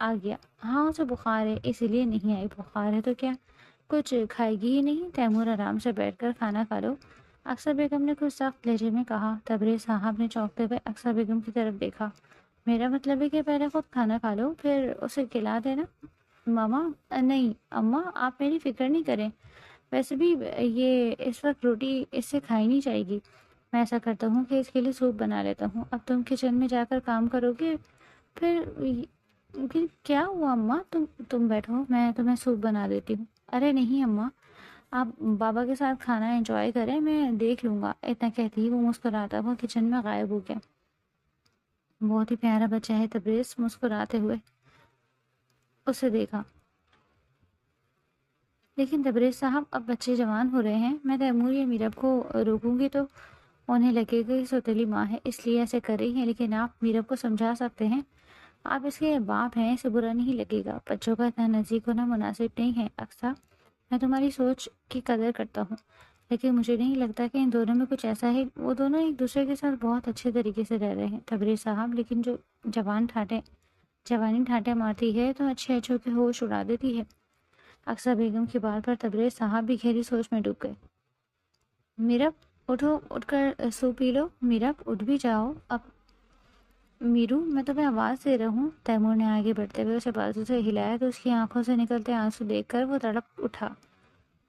آ گیا۔ ہاں اسے بخار ہے اسی لیے نہیں آئی، بخار ہے تو کیا کچھ کھائے گی ہی نہیں؟ تیمور آرام سے بیٹھ کر کھانا کھا لو، اکثر بیگم نے کچھ سخت لہجے میں کہا۔ تبریز صاحب نے چونکتے ہوئے اکثر بیگم کی طرف دیکھا۔ میرا مطلب ہے کہ پہلے خود کھانا کھا لو پھر اسے کھلا دینا۔ ماما نہیں اماں، آپ میری فکر نہیں کریں، ویسے بھی یہ اس وقت روٹی اس سے کھائی نہیں جائے گی، میں ایسا کرتا ہوں کہ اس کے لیے سوپ بنا لیتا ہوں، اب تم کچن میں جا کر کام کرو گے پھر کیا ہوا اماں، تم بیٹھو میں تمہیں سوپ بنا دیتی ہوں۔ ارے نہیں اماں، آپ بابا کے ساتھ کھانا انجوائے کریں، میں دیکھ لوں گا۔ اتنا کہتی ہی وہ مسکراتا ہوا کچن میں غائب ہو گیا۔ بہت ہی پیارا بچہ ہے تبریز، مسکراتے ہوئے اسے دیکھا۔ لیکن تبریز صاحب اب بچے جوان ہو رہے ہیں، میں تیمور یا میرب کو روکوں گی تو انہیں لگے گا کہ سوتیلی ماں ہے اس لیے ایسے کر رہی ہے، لیکن آپ میرب کو سمجھا سکتے ہیں، آپ اس کے باپ ہیں، اسے برا نہیں لگے گا۔ بچوں کا اتنا نزدیک ہونا مناسب نہیں ہے اقصیٰ، میں تمہاری سوچ کی قدر کرتا ہوں، لیکن مجھے نہیں لگتا کہ ان دونوں میں کچھ ایسا ہے، وہ دونوں ایک دوسرے کے ساتھ بہت اچھے طریقے سے رہ رہے ہیں تبریز صاحب، لیکن جو جوانی ٹھاٹے مارتی ہے تو اچھے اچھوں کے ہوش اڑا دیتی ہے۔ اقصیٰ بیگم کی بات پر تبریز صاحب بھی گہری سوچ میں ڈوب گئے۔ میرب اٹھو، اٹھ کر سوپ پی لو، میرب اٹھ بھی جاؤ اب۔ میرو میں تمہیں آواز دے رہا ہوں۔ تیمور نے آگے بڑھتے ہوئے اسے بازو سے ہلایا تو اس کی آنکھوں سے نکلتے آنسو دیکھ کر وہ تڑپ اٹھا۔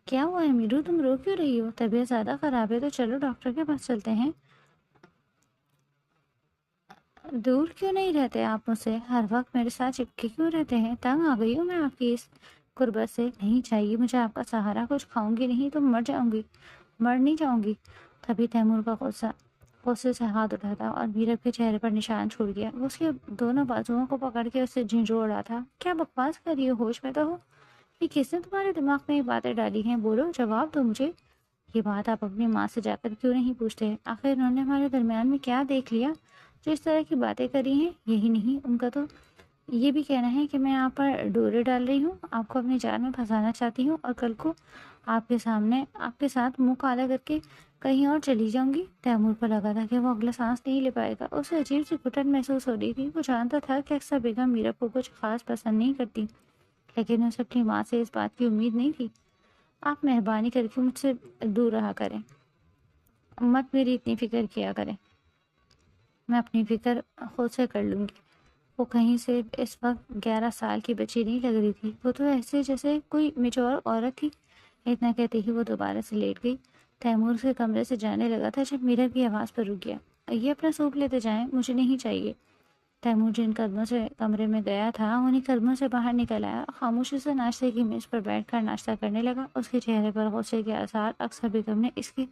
کیا ہوا ہے میرو، تم رو کیوں رہی ہو؟ طبیعت زیادہ خراب ہے تو چلو ڈاکٹر کے پاس چلتے ہیں۔ دور کیوں نہیں رہتے آپ مجھ سے؟ ہر وقت میرے ساتھ چپکے کیوں رہتے ہیں؟ تنگ آ گئی ہوں میں آپ کی اس قربت سے، نہیں چاہیے مجھے آپ کا سہارا، کچھ کھاؤں گی نہیں تو مر جاؤں گی، مر نہیں جاؤں گی۔ تبھی تیمور کا غصے سے ہاتھ اٹھاتا اور میرب کے چہرے پر نشان چھوڑ گیا۔ وہ اس کے دونوں بازوؤں کو پکڑ کے اسے جھنجھوڑ رہا تھا۔ کیا بکواس کر رہی ہو، ہوش میں تو ہو؟ یہ کس نے تمہارے دماغ میں یہ باتیں ڈالی ہیں؟ بولو، جواب دو مجھے۔ یہ بات آپ اپنی ماں سے جا کر کیوں نہیں پوچھتے؟ آخر انہوں نے ہمارے درمیان میں کیا دیکھ لیا جو اس طرح کی باتیں کری ہیں؟ یہی نہیں، ان کا تو یہ بھی کہنا ہے کہ میں آپ پر ڈورے ڈال رہی ہوں، آپ کو اپنی جان میں پھنسانا چاہتی ہوں اور کل کو آپ کے ساتھ منہ کالا کر کے کہیں اور چلی جاؤں گی۔ تیمور کو لگا تھا کہ وہ اگلا سانس نہیں لے پائے گا، اسے عجیب سی گھٹن محسوس ہو رہی تھی۔ وہ جانتا تھا کہ اکثر بیگم میرب کو کچھ خاص پسند نہیں کرتی، لیکن اسے اپنی ماں سے اس بات کی امید نہیں تھی۔ آپ مہربانی کر کے مجھ سے دور رہا کریں، مت میری اتنی فکر کیا کریں، میں اپنی فکر خود سے کر لوں گی۔ وہ کہیں سے اس وقت 11 سال کی بچی نہیں لگ رہی تھی، وہ تو ایسے جیسے کوئی میچور عورت تھی۔ اتنا کہتے ہی وہ دوبارہ سے لیٹ گئی۔ تیمور سے کمرے سے جانے لگا تھا جب میرب کی آواز پر رک گیا۔ یہ اپنا سوپ لیتے جائیں، مجھے نہیں چاہیے۔ تیمور جن قدموں سے کمرے میں گیا تھا انہیں قدموں سے باہر نکل آیا، خاموشی سے ناشتے کی میز پر بیٹھ کر ناشتہ کرنے لگا۔ اس کے چہرے پر غصے کے آثار۔ اکثر بیگم نے اس کی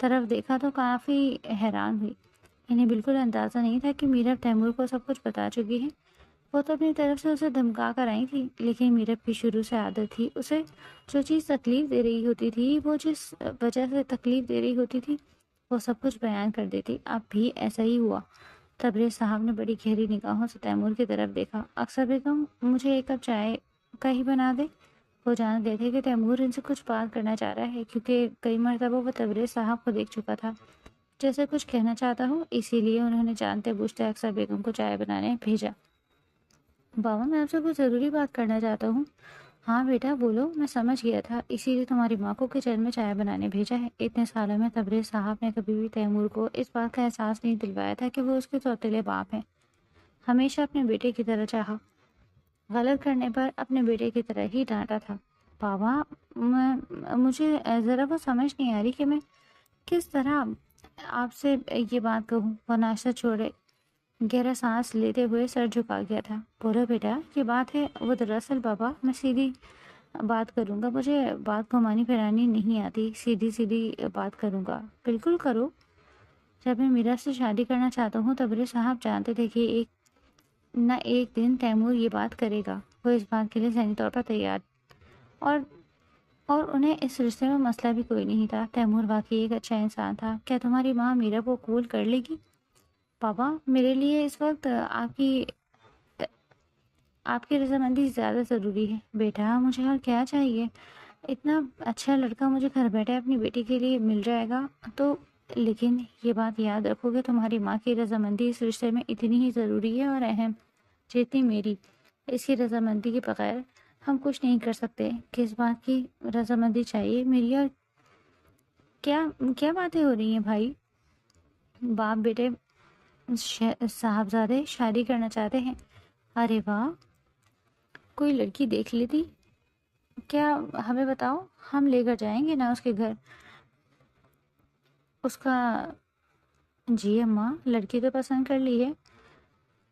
طرف دیکھا تو کافی حیران ہوئی۔ انہیں بالکل اندازہ نہیں تھا کہ میرب تیمور کو سب کچھ بتا چکی ہے۔ وہ تو اپنی طرف سے اسے دھمکا کر آئی تھی، لیکن میرب کی شروع سے عادت تھی، اسے جو چیز تکلیف دے رہی ہوتی تھی، وہ جس وجہ سے تکلیف دے رہی ہوتی تھی، وہ سب کچھ بیان کر دیتی۔ اب بھی ایسا ہی ہوا۔ تبریز صاحب نے بڑی گہری نگاہوں سے تیمور کی طرف دیکھا۔ اکثر بیگم مجھے ایک کپ چائے کا ہی بنا دے۔ وہ جان گئے تھے کہ تیمور ان سے کچھ بات کرنا چاہ رہا ہے، کیونکہ کئی مرتبہ وہ تبریز صاحب کو دیکھ چکا تھا جیسے کچھ کہنا چاہتا ہو، اسی لیے انہوں نے جانتے بوجھتے اکثر بیگم کو چائے بنانے بھیجا۔ بابا میں آپ سے کوئی ضروری بات کرنا چاہتا ہوں۔ ہاں بیٹا بولو، میں سمجھ گیا تھا، اسی لیے تمہاری ماں کو کچن میں چائے بنانے بھیجا ہے۔ اتنے سالوں میں تبریز صاحب نے کبھی بھی تیمور کو اس بات کا احساس نہیں دلوایا تھا کہ وہ اس کے سوتیلے باپ ہیں۔ ہمیشہ اپنے بیٹے کی طرح چاہا، غلط کرنے پر اپنے بیٹے کی طرح ہی ڈانٹا تھا۔ بابا مجھے ذرا وہ سمجھ نہیں آ رہی کہ میں کس طرح آپ سے یہ بات کہوں۔ وہ ناشتہ چھوڑے گہرا سانس لیتے ہوئے سر جھکا گیا تھا۔ بولو بیٹا، یہ بات ہے وہ دراصل بابا میں سیدھی بات کروں گا، مجھے بات گھمانی پھرانی نہیں آتی، سیدھی سیدھی بات کروں گا۔ بالکل کرو۔ جب میں میرا سے شادی کرنا چاہتا ہوں تبریز صاحب جانتے تھے کہ ایک دن تیمور یہ بات کرے گا۔ وہ اس بات کے لیے ذہنی طور پر تیار اور انہیں اس رشتے میں مسئلہ بھی کوئی نہیں تھا۔ تیمور واقعی ایک اچھا انسان تھا۔ کیا تمہاری ماں میرب کو قبول کر لے گی؟ بابا میرے لیے اس وقت آپ کی رضامندی زیادہ ضروری ہے۔ بیٹا مجھے اور کیا چاہیے، اتنا اچھا لڑکا مجھے گھر بیٹھے اپنی بیٹی کے لیے مل جائے گا تو، لیکن یہ بات یاد رکھو کہ تمہاری ماں کی رضامندی اس رشتے میں اتنی ہی ضروری ہے اور اہم جتنی میری۔ اس کی رضامندی کے بغیر ہم کچھ نہیں کر سکتے۔ کس بات کی رضامندی چاہیے میری؟ اور کیا کیا باتیں ہو رہی ہیں بھائی؟ باپ بیٹے صاحبزادے شادی کرنا چاہتے ہیں؟ ارے واہ، کوئی لڑکی دیکھ لیتی کیا؟ ہمیں بتاؤ، ہم لے کر جائیں گے نا اس کے گھر۔ اس کا جی اماں، لڑکی تو پسند کر لی ہے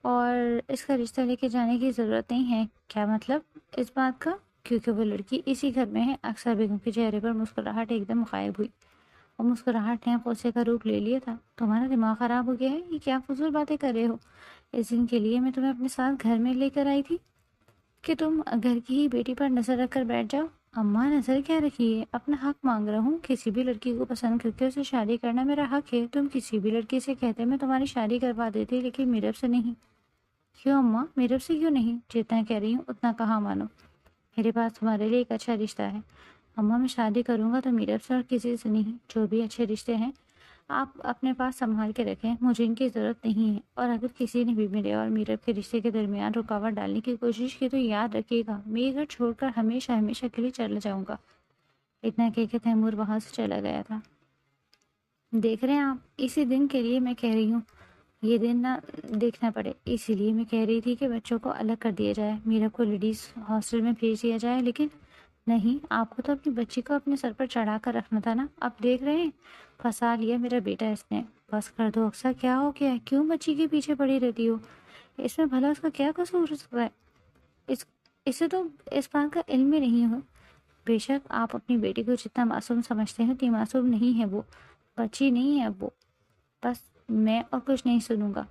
اور اس کا رشتہ لے کے جانے کی ضرورت نہیں ہے۔ کیا مطلب اس بات کا؟ کیونکہ وہ لڑکی اسی گھر میں ہے۔ اکثر بیگم کے چہرے پر مسکراہٹ ایک دم غائب ہوئی اور مسکراہٹ نے غصے کا روپ لے لیا تھا۔ تمہارا دماغ خراب ہو گیا ہے؟ یہ کیا فضول باتیں کر رہے ہو؟ اس دن کے لیے میں تمہیں اپنے ساتھ گھر میں لے کر آئی تھی کہ تم گھر کی ہی بیٹی پر نظر رکھ کر بیٹھ جاؤ۔ اماں، نظر کیا رکھی ہے؟ اپنا حق مانگ رہا ہوں۔ کسی بھی لڑکی کو پسند کر کے اسے شادی کرنا میرا حق ہے۔ تم کسی بھی لڑکی سے کہتے میں تمہاری شادی کروا دیتی، لیکن میرب سے نہیں۔ کیوں اماں؟ میرب سے کیوں نہیں؟ جتنا کہہ رہی ہوں اتنا کہاں مانو۔ میرے پاس تمہارے لیے ایک اچھا رشتہ ہے اماں۔ میں شادی کروں گا تو میرب سے اور کسی سے نہیں۔ جو بھی اچھے رشتے ہیں آپ اپنے پاس سنبھال کے رکھیں، مجھے ان کی ضرورت نہیں ہے۔ اور اگر کسی نے بھی میرے اور میرب کے رشتے کے درمیان رکاوٹ ڈالنے کی کوشش کی تو یاد رکھیے گا، میں یہ گھر چھوڑ کر ہمیشہ ہمیشہ کے لیے چلا جاؤں گا۔ اتنا کہہ کے تیمور وہاں سے چلا گیا تھا۔ دیکھ رہے ہیں آپ، اسی دن کے لیے میں کہہ رہی ہوں یہ دن نہ دیکھنا پڑے، اسی لیے میں کہہ رہی تھی کہ بچوں کو الگ کر دیا جائے، میرب کو لیڈیز ہاسٹل میں بھیج دیا جائے، لیکن نہیں، آپ کو تو اپنی بچی کو اپنے سر پر چڑھا کر رکھنا تھا نا۔ اب دیکھ رہے ہیں، پھنسا لیا میرا بیٹا اس نے۔ بس کر دو اکثر، کیا ہو گیا ہے؟ کیوں بچی کے پیچھے پڑی رہتی ہو؟ اس میں بھلا اس کا کیا قصور ہو سکتا ہے؟ اسے تو اس بات کا علم ہی نہیں ہو۔ بے شک آپ اپنی بیٹی کو جتنا معصوم سمجھتے ہیں اتنی معصوم نہیں ہے وہ، بچی نہیں ہے اب وہ۔ بس میں اور کچھ نہیں سنوں گا۔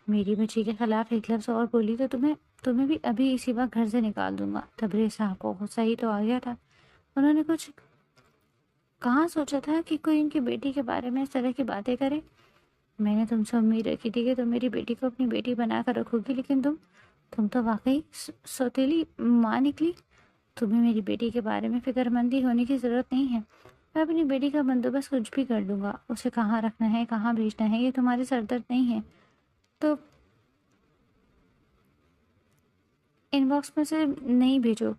میری بچی کے خلاف ایک لفظ اور بولی تو تمہیں بھی ابھی اسی وقت گھر سے نکال دوں گا۔ تبریز صاحب کو غصہ ہی تو آ گیا تھا۔ انہوں نے کچھ کہاں سوچا تھا کہ کوئی ان کی بیٹی کے بارے میں اس طرح کی باتیں کرے؟ میں نے تم سے امید رکھی تھی کہ تم میری بیٹی کو اپنی بیٹی بنا کر رکھو گی، لیکن تم تو واقعی سوتیلی ماں نکلی۔ تمہیں میری بیٹی کے بارے میں فکر مندی ہونے کی ضرورت نہیں ہے۔ میں اپنی بیٹی کا بندوبست کچھ بھی کر دوں گا۔ اسے کہاں رکھنا ہے، کہاں بھیجنا ہے، یہ تمہارے سردرد نہیں ہے۔ تو ان باکس میں سے نہیں بھیجو۔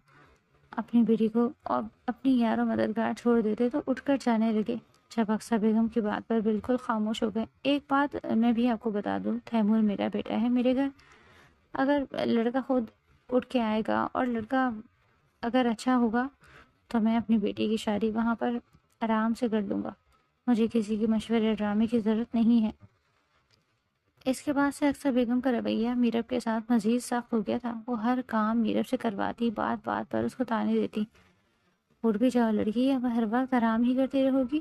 اپنی بیٹی کو اور اپنی یار و مددگار چھوڑ دیتے تو اٹھ کر جانے لگے۔ جب اکثر بیگم کی بات پر بالکل خاموش ہو گئے۔ ایک بات میں بھی آپ کو بتا دوں، تیمور میرا بیٹا ہے۔ میرے گھر اگر لڑکا خود اٹھ کے آئے گا اور لڑکا اگر اچھا ہوگا تو میں اپنی بیٹی کی شادی وہاں پر آرام سے کر لوں گا۔ مجھے کسی کے مشورے ڈرامے کی ضرورت نہیں ہے۔ اس کے بعد سے اکثر بیگم کا رویہ میرب کے ساتھ مزید سخت ہو گیا تھا۔ وہ ہر کام میرب سے کرواتی، بات بات پر اس کو تانے دیتی۔ اٹھ بھی جاؤ لڑکی، اب ہر وقت آرام ہی کرتی رہو گی۔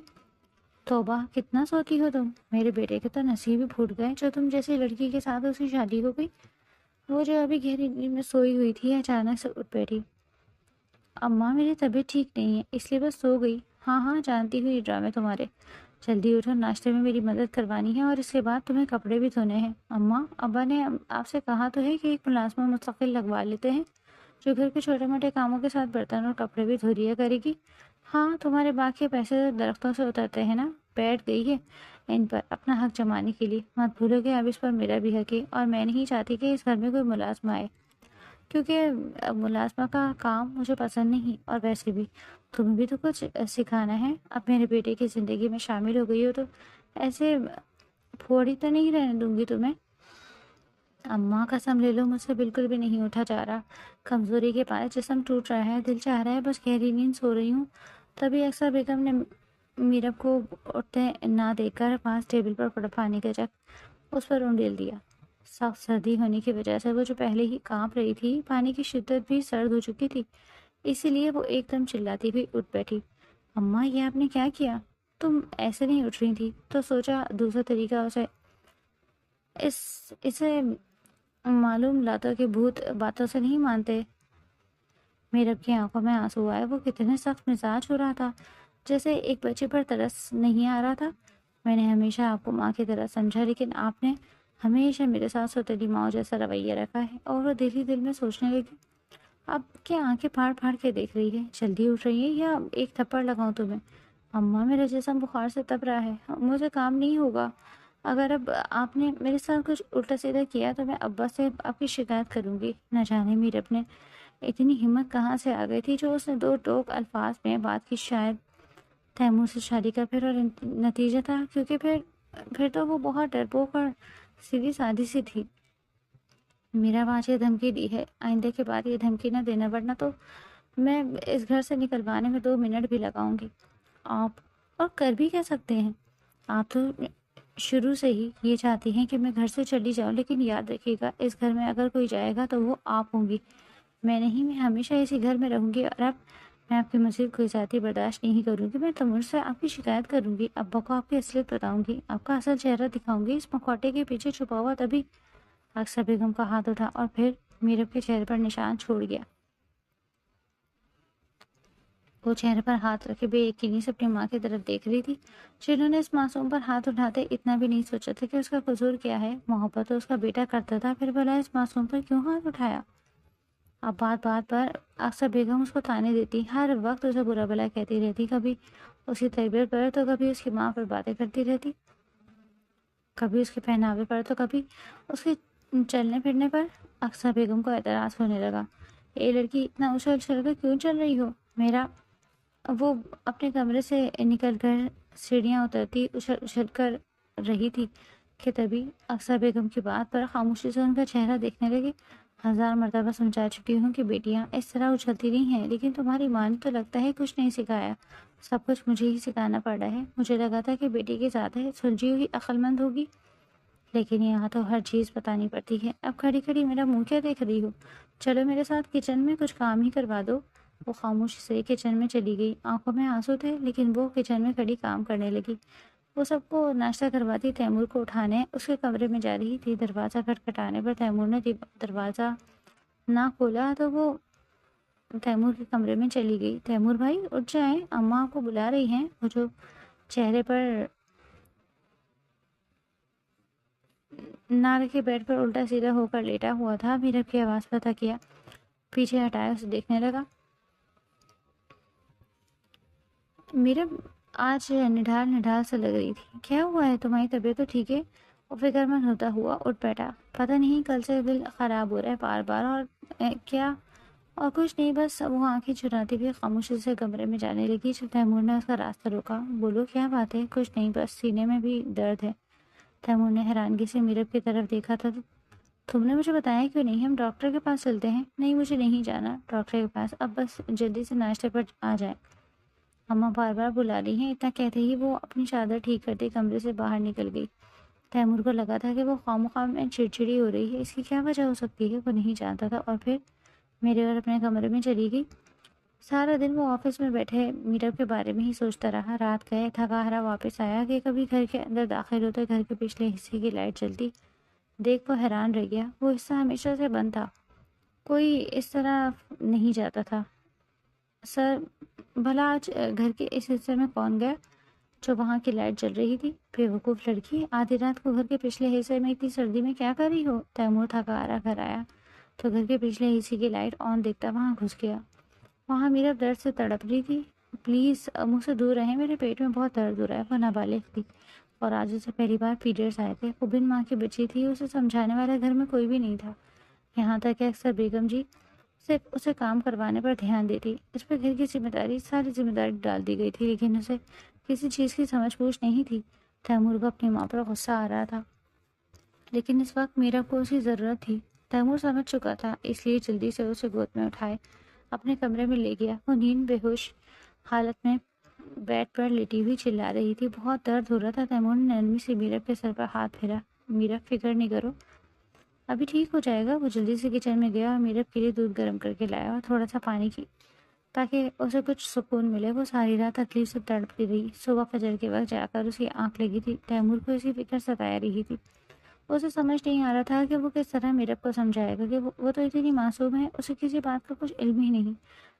توبہ، کتنا سوتی ہو تم۔ میرے بیٹے کے تو نصیب ہی پھوٹ گئے جو تم جیسی لڑکی کے ساتھ اس کی شادی ہو گئی۔ وہ جو ابھی گہری نیند میں سوئی ہوئی تھی اچانک سے اٹھ بیٹھی۔ اماں، میری طبیعت ٹھیک نہیں ہے اس لیے بس سو گئی۔ ہاں ہاں، جانتی ہوں یہ ڈرامے تمہارے۔ جلدی اٹھو، ناشتے میں میری مدد کروانی ہے اور اس کے بعد تمہیں کپڑے بھی دھونے ہیں۔ اماں، ابا نے آپ سے کہا تو ہے کہ ایک ملازمہ مستقل لگوا لیتے ہیں جو گھر کے چھوٹے موٹے کاموں کے ساتھ برتن اور کپڑے بھی دھو دیا کرے گی۔ ہاں، تمہارے باقی پیسے درختوں سے اترتے ہیں نا، بیٹھ گئی ہے ان پر اپنا حق جمانے کے لیے۔ مت بھولو کہ اب اس پر میرا بھی حق ہے اور میں نہیں چاہتی کہ اس گھر میں کوئی ملازمہ آئے، کیونکہ ملازمہ کا کام مجھے پسند نہیں۔ اور ویسے بھی تمہیں بھی تو کچھ سکھانا ہے۔ اب میرے بیٹے کی زندگی میں شامل ہو گئی ہو تو ایسے پھوڑی تو نہیں رہنے دوں گی تمہیں۔ اماں، قسم لے لو مجھ سے بالکل بھی نہیں اٹھا جا رہا، کمزوری کے پاس جسم ٹوٹ رہا ہے، دل چاہ رہا ہے بس گہری نیند سو رہی ہوں۔ تبھی اکثر بیگم نے میرب کو اٹھتے نہ دیکھ کر پاس ٹیبل پر پڑا پانی کا جگ اس پر انڈیل دیا۔ سخت سردی ہونے کی وجہ سے وہ جو پہلے ہی کانپ رہی تھی، پانی کی شدت بھی سرد ہو چکی تھی، اسی لیے وہ ایک دم چلاتی ہوئی اٹھ بیٹھی۔ اماں، یہ آپ نے کیا کیا؟ تم ایسے نہیں اٹھ رہی تھی تو سوچا دوسرا طریقہ اسے معلوم لاتا کہ بھوت باتوں سے نہیں مانتے۔ میرب کی آنکھوں میں آنسو آئے۔ وہ کتنے سخت مزاج ہو رہا تھا، جیسے ایک بچے پر ترس نہیں آ رہا تھا۔ میں نے ہمیشہ آپ کو ماں کی طرح سمجھا، لیکن آپ نے ہمیشہ میرے ساتھ سوتیلی ماں جیسا رویہ رکھا ہے۔ اور وہ دل ہی دل میں سوچنے لگی، اب کیا آنکھیں پھاڑ پھاڑ کے دیکھ رہی ہے؟ جلدی اٹھ رہی ہے یا ایک تھپڑ لگاؤں تمہیں؟ اماں، میرا جسم بخار سے تپ رہا ہے، مجھے کام نہیں ہوگا، اگر اب آپ نے میرے ساتھ کچھ الٹا سیدھا کیا تو میں ابا سے آپ کی شکایت کروں گی۔ نہ جانے میرب نے اتنی ہمت کہاں سے آ گئی تھی جو اس نے 2 ٹوک الفاظ میں بات کی۔ شاید تیمور سے شادی کا پھر اور نتیجہ تھا، کیونکہ پھر تو وہ بہت ڈرپوک اور سیدھی سادھی سی تھی۔ میرا آج یہ دھمکی دی ہے، آئندہ کے بعد یہ دھمکی نہ دینا، ورنہ تو میں اس گھر سے نکلوانے میں 2 منٹ بھی لگاؤں گی۔ آپ اور کر بھی کہہ سکتے ہیں، آپ تو شروع سے ہی یہ چاہتی ہیں کہ میں گھر سے چلی جاؤں، لیکن یاد رکھیے گا اس گھر میں اگر کوئی جائے گا تو وہ آپ ہوں گی، میں نہیں۔ میں ہمیشہ اسی گھر میں رہوں گی، اور اب میں آپ کی مزید کوئی ذاتی برداشت نہیں کروں گی۔ میں تیمور سے آپ کی شکایت کروں گی، ابا کو آپ کی اصلیت بتاؤں گی، آپ کا اصل چہرہ دکھاؤں گی۔ اس مکھوٹے کے پیچھے چھپا ہوا تبھی اکثر بیگم کا ہاتھ اٹھا اور پھر میرب کے چہرے پر نشان چھوڑ گیا۔ وہ چہرے پر ہاتھ رکھے بے یقینی سے اپنی ماں کی طرف دیکھ رہی تھی، جنہوں نے اس معصوم پر ہاتھ اٹھاتے اتنا بھی نہیں سوچا تھا کہ اس کا قصور کیا ہے۔ محبت تو اس کا بیٹا کرتا تھا، پھر بھلا اس معصوم پر کیوں ہاتھ اٹھایا؟ اب بات بات پر اکثر بیگم اس کو تانے دیتی، ہر وقت اسے برا بھلا کہتی رہتی، کبھی اس کی تربیت پر تو کبھی اس کی ماں پر باتیں کرتی رہتی، کبھی اس کے پہناوے پر تو کبھی اس کے چلنے پھرنے پر۔ اکثر بیگم کو اعتراض ہونے لگا، اے لڑکی، اتنا اچھل اچھل کر کیوں چل رہی ہو؟ میرا وہ اپنے کمرے سے نکل کر سیڑھیاں اترتی اچھل اچھل کر رہی تھی کہ تبھی اکثر بیگم کی بات پر خاموشی سے ان کا چہرہ دیکھنے لگے۔ 1000 مرتبہ سمجھا چکی ہوں کہ بیٹیاں اس طرح اچھلتی نہیں ہیں، لیکن تمہاری ماں نے تو لگتا ہے کچھ نہیں سکھایا، سب کچھ مجھے ہی سکھانا پڑ رہا ہے۔ مجھے لگا تھا کہ بیٹی کی ذات ہے، سلجھی ہوئی عقل مند ہوگی، لیکن یہاں تو ہر چیز بتانی پڑتی ہے۔ اب کھڑی کھڑی میرا منہ کیا دیکھ رہی ہو؟ چلو میرے ساتھ کچن میں کچھ کام ہی کروا دو۔ وہ خاموشی سے کچن میں چلی گئی، آنکھوں میں آنسو تھے، لیکن وہ کچن میں کھڑی کام کرنے لگی۔ وہ سب کو ناشتہ کرواتی تیمور کو اٹھانے اس کے کمرے میں جا رہی تھی۔ دروازہ کھٹکھٹانے پر تیمور نے دروازہ نہ کھولا تو وہ تیمور کے کمرے میں چلی گئی۔ تیمور بھائی اٹھ جائیں، اماں آپ کو بلا رہی ہیں۔ وہ جو چہرے پر نہ رکھے بیڈ پر الٹا سیدھا ہو کر لیٹا ہوا تھا، میرب کی آواز پر تکیا پیچھے ہٹایا اسے دیکھنے لگا۔ میرب آج نڈھال نڈھال سے لگ رہی تھی۔ کیا ہوا ہے؟ تمہاری طبیعت تو ٹھیک ہے؟ وہ فکر مند ہوتا ہوا اٹھ بیٹھا۔ پتہ نہیں کل سے دل خراب ہو رہا ہے بار بار، اور کیا؟ اور کچھ نہیں، بس۔ وہ آنکھیں چراتی ہوئی خاموشی سے کمرے میں جانے لگی جب تیمور نے اس کا راستہ روکا۔ بولو کیا بات ہے؟ کچھ نہیں، بس سینے میں بھی درد ہے۔ تیمور نے حیرانگی سے میرب کی طرف دیکھا تھا۔ تم نے مجھے بتایا کیوں نہیں؟ ہم ڈاکٹر کے پاس چلتے ہیں۔ نہیں، مجھے نہیں جانا ڈاکٹر کے پاس، اب بس جلدی سے ناشتے پر آ جائیں، اماں بار بار بلا رہی ہیں۔ اتنا کہتے ہی وہ اپنی چادر ٹھیک کرتے کمرے سے باہر نکل گئی۔ تیمور کو لگا تھا کہ وہ خواہ میں چڑچڑی ہو رہی ہے، اس کی کیا وجہ ہو سکتی ہے؟ وہ نہیں جانتا تھا، اور پھر میرے اور اپنے کمرے میں چلی گئی۔ سارا دن وہ آفس میں بیٹھے میرب کے بارے میں ہی سوچتا رہا۔ رات گئے تھکا ہرا واپس آیا کہ کبھی گھر کے اندر داخل ہوتے گھر کے پچھلے حصے کی لائٹ جلتی دیکھ وہ حیران رہ گیا۔ وہ حصہ ہمیشہ سے بند تھا، کوئی اس طرح نہیں جاتا تھا۔ سر، بھلا آج گھر کے اس حصے میں کون گیا جو وہاں کی لائٹ جل رہی تھی؟ بے وقوف لڑکی، آدھی رات کو گھر کے پچھلے حصے میں اتنی سردی میں کیا کر رہی ہو؟ تیمور تھکا ہرا گھر آیا تو گھر کے پچھلے حصے کی لائٹ آن دیکھتا وہاں گھس گیا۔ وہاں میرا درد سے تڑپ رہی تھی۔ پلیز مجھ سے دور رہیں، میرے پیٹ میں بہت درد ہو رہا ہے۔ وہ نابالغ تھی اور آج اسے پہلی بار پیریڈز آئے تھے۔ وہ بن ماں کی بچی تھی، اسے سمجھانے والا گھر میں کوئی بھی نہیں تھا، یہاں تک کہ اکثر بیگم جی صرف اسے کام کروانے پر دھیان دیتی۔ اس پہ گھر کی ذمہ داری، ساری ذمہ داری ڈال دی گئی تھی، لیکن اسے کسی چیز کی سمجھ بوجھ نہیں تھی۔ تیمور کو اپنی ماں پر غصہ آ رہا تھا، لیکن اس وقت میرا کو اس کی ضرورت تھی۔ تیمور سمجھ چکا تھا، اس لیے جلدی سے اسے گود میں اٹھائے اپنے کمرے میں لے گیا۔ وہ نیند بے ہوش حالت میں بیڈ پر لیٹی ہوئی چلا رہی تھی، بہت درد ہو رہا تھا۔ تیمور نے نرمی سے میرب کے سر پر ہاتھ پھیرا۔ میرب، فکر نہیں کرو، ابھی ٹھیک ہو جائے گا۔ وہ جلدی سے کچن میں گیا اور میرب کے لیے دودھ گرم کر کے لایا اور تھوڑا سا پانی کی تاکہ اسے کچھ سکون ملے۔ وہ ساری رات تکلیف سے تڑپتی رہی۔ صبح فجر کے وقت جا کر اس کی آنکھ لگی تھی۔ تیمور کو اسی فکر ستائے رہی تھی، اسے سمجھ نہیں آ رہا تھا کہ وہ کس طرح میرب کو سمجھائے گا کہ وہ تو اتنی معصوم ہے، اسے کسی بات کا کچھ علم ہی نہیں۔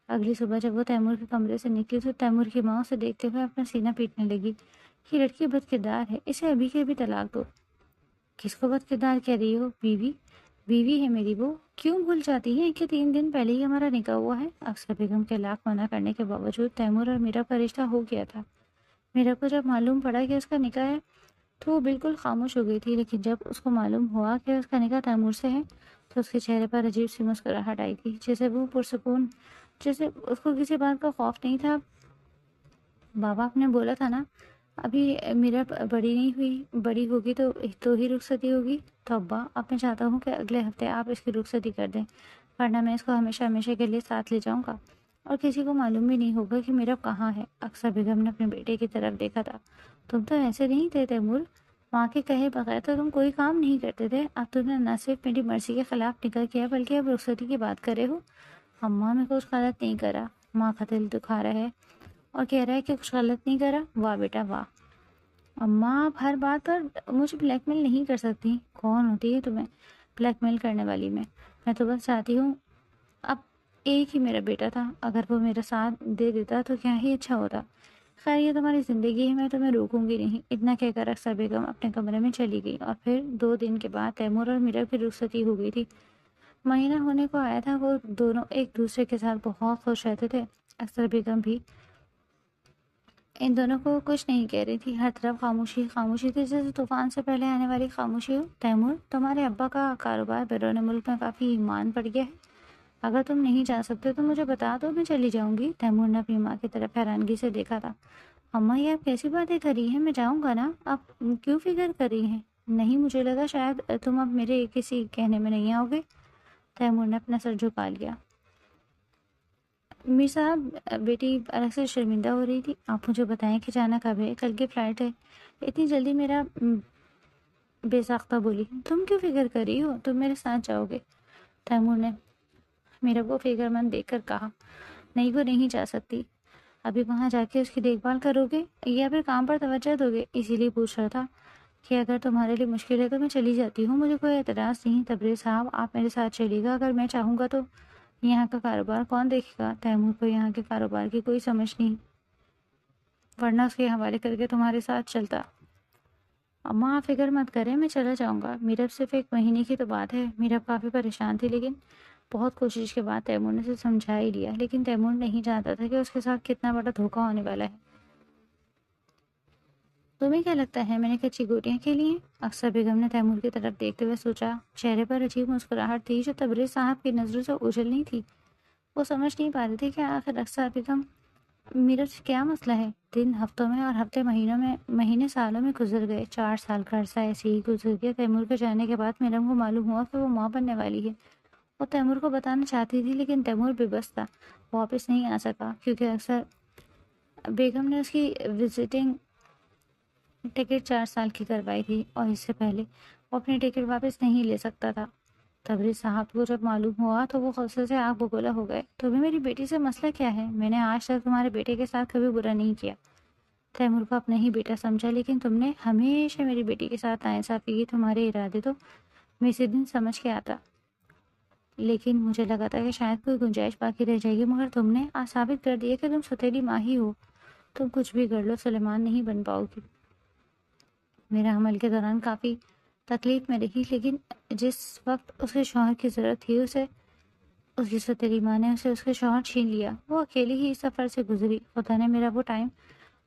اگلی صبح جب وہ تیمور کے کمرے سے نکلی تو تیمور کی ماں اسے دیکھتے ہوئے اپنا سینہ پیٹنے لگی۔ یہ لڑکی بد کردار ہے، اسے ابھی کے ابھی طلاق دو۔ کس کو بد کردار کہہ رہی ہو؟ بیوی بیوی ہے میری وہ، کیوں بھول جاتی ہے کہ 3 دن پہلے ہی ہمارا نکاح ہوا ہے؟ اکثر بیگم کے لاکھ منع کرنے کے باوجود تیمور اور میرب کا رشتہ ہو گیا تھا۔ میرب کو جب معلوم پڑا کہ اس کا نکاح ہے تو وہ بالکل خاموش ہو گئی تھی، لیکن جب اس کو معلوم ہوا کہ اس کا نکاح تیمور سے ہے تو اس کے چہرے پر عجیب سی مسکراہٹ آئی تھی، جیسے وہ پرسکون، جیسے اس کو کسی بات کا خوف نہیں تھا۔ بابا آپ نے بولا تھا نا ابھی میرا بڑی نہیں ہوئی، بڑی ہوگی تو ہی رخصتی ہوگی، تو ابا اب میں چاہتا ہوں کہ اگلے ہفتے آپ اس کی رخصتی کر دیں، ورنہ میں اس کو ہمیشہ ہمیشہ کے لیے ساتھ لے جاؤں گا اور کسی کو معلوم بھی نہیں ہوگا کہ میرا کہاں ہے۔ اکثر بیگم نے اپنے بیٹے کی طرف دیکھا تھا۔ تم تو ایسے نہیں تھے تیمور، ماں کے کہے بغیر تو تم کوئی کام نہیں کرتے تھے، اب تم نے نہ صرف میری مرضی کے خلاف نکاح کیا بلکہ اب رخصتی کی بات کر رہے ہو۔ اماں میں کچھ غلط نہیں کرا، ماں کا دل دکھا رہا ہے اور کہہ رہا ہے کہ کچھ غلط نہیں کرا۔ واہ بیٹا واہ، اماں آپ ہر بات پر مجھے بلیک میل نہیں کر سکتی۔ کون ہوتی ہے تمہیں بلیک میل کرنے والی؟ میں تو بس چاہتی ہوں، اب ایک ہی میرا بیٹا تھا، اگر وہ میرا ساتھ دے دیتا تو کیا ہی اچھا ہوتا۔ خیر یہ تمہاری زندگی ہے، میں تمہیں روکوں گی نہیں۔ اتنا کہہ کر اکثر بیگم اپنے کمرے میں چلی گئی اور پھر 2 دن کے بعد تیمور اور میرا کی رخصتی ہو گئی تھی۔ مہینہ ہونے کو آیا تھا، وہ دونوں ایک دوسرے کے ساتھ بہت خوش رہتے تھے۔ اکثر بیگم بھی ان دونوں کو کچھ نہیں کہہ رہی تھی، ہر طرف خاموشی خاموشی تھی، جیسے طوفان سے پہلے آنے والی خاموشی ہو۔ تیمور تمہارے ابا کا کاروبار بیرون ملک میں کافی مان پڑ گیا ہے، اگر تم نہیں جا سکتے تو مجھے بتا دو، میں چلی جاؤں گی۔ تیمور نے اپنی ماں کی طرف حیرانگی سے دیکھا تھا۔ اماں یہ آپ کیسی باتیں کر رہی ہیں؟ میں جاؤں گا نا، آپ کیوں فکر کر رہی ہیں؟ نہیں، مجھے لگا شاید تم اب میرے کسی کہنے میں نہیں آؤ گے۔ تیمور نے اپنا سر جھکا لیا۔ میر صاحب بیٹی الگ سے شرمندہ ہو رہی تھی۔ آپ مجھے بتائیں کہ جانا کب ہے؟ کل کی فلائٹ ہے۔ اتنی جلدی؟ میرا بے ساختہ بولی۔ تم کیوں فکر کر رہی ہو؟ تم میرے ساتھ جاؤ گے؟ تیمور نے میرا کو فکر مند دیکھ کر کہا۔ نہیں، وہ نہیں جا سکتی۔ ابھی وہاں جا کے اس کی دیکھ بھال کرو گے یا پھر کام پر توجہ دو گے؟ اسی لیے پوچھ رہا تھا کہ اگر تمہارے لیے مشکل ہے تو میں چلی جاتی ہوں، مجھے کوئی اعتراض نہیں۔ تبریز صاحب آپ میرے ساتھ چلیے گا، اگر میں چاہوں گا تو یہاں کا کاروبار کون دیکھے گا؟ تیمور کو یہاں کے کاروبار کی کوئی سمجھ نہیں، ورنہ اس کے حوالے کر کے تمہارے ساتھ چلتا۔ اماں آپ فکر مت کریں، میں چلا جاؤں گا۔ میرب صرف 1 مہینے کی تو بات ہے۔ میرب کافی پریشان تھی، لیکن بہت کوشش کے بعد تیمور نے اسے سمجھا ہی لیا، لیکن تیمور نہیں جانتا تھا کہ اس کے ساتھ کتنا بڑا دھوکہ ہونے والا ہے۔ تمہیں کیا لگتا ہے میں نے کچی گوٹیاں کھیلی ہیں؟ اکثر بیگم نے تیمور کی طرف دیکھتے ہوئے سوچا۔ چہرے پر عجیب مسکراہٹ تھی جو تبریز صاحب کی نظروں سے اوجھل نہیں تھی۔ وہ سمجھ نہیں پا رہے تھے کہ آخر اکثر بیگم میرا کیا مسئلہ ہے۔ دن ہفتوں میں اور ہفتے مہینوں میں، مہینے سالوں میں گزر گئے۔ 4 سال کا عرصہ ایسے ہی گزر گیا۔ تیمور کے جانے کے بعد میرم کو معلوم ہوا کہ وہ ماں بننے والی ہے۔ وہ تیمور کو بتانا چاہتی تھی، لیکن تیمور بے بس تھا، واپس نہیں آ سکا، کیونکہ اکثر بیگم نے اس کی وزٹنگ ٹکٹ 4 سال کی کروائی تھی اور اس سے پہلے وہ اپنی ٹکٹ واپس نہیں لے سکتا تھا۔ تبریز صاحب کو جب معلوم ہوا تو وہ غصے سے آگ بگولا ہو گئے۔ تمہیں میری بیٹی سے مسئلہ کیا ہے؟ میں نے آج تک تمہارے بیٹے کے ساتھ کبھی برا نہیں کیا۔ تیمور کو اپنا ہی بیٹا سمجھا، لیکن تم نے ہمیشہ میری بیٹی کے ساتھ ناانصافی کی۔ تمہارے ارادے تو میں اسی دن سمجھ کے آتا، لیکن مجھے لگا تھا کہ شاید کوئی گنجائش باقی رہ جائے گی، مگر تم نے آج ثابت کر دیا کہ تم ستیلی ماں ہی ہو۔ تم کچھ بھی کر لو، سلیمان نہیں بن پاؤ گی۔ میرا حمل کے دوران کافی تکلیف میں رہی، لیکن جس وقت اس کے شوہر کی ضرورت تھی اسے اس کی ستیلی ماں نے اسے اس کے شوہر چھین لیا۔ وہ اکیلی ہی اس سفر سے گزری۔ خدا نے میرا وہ ٹائم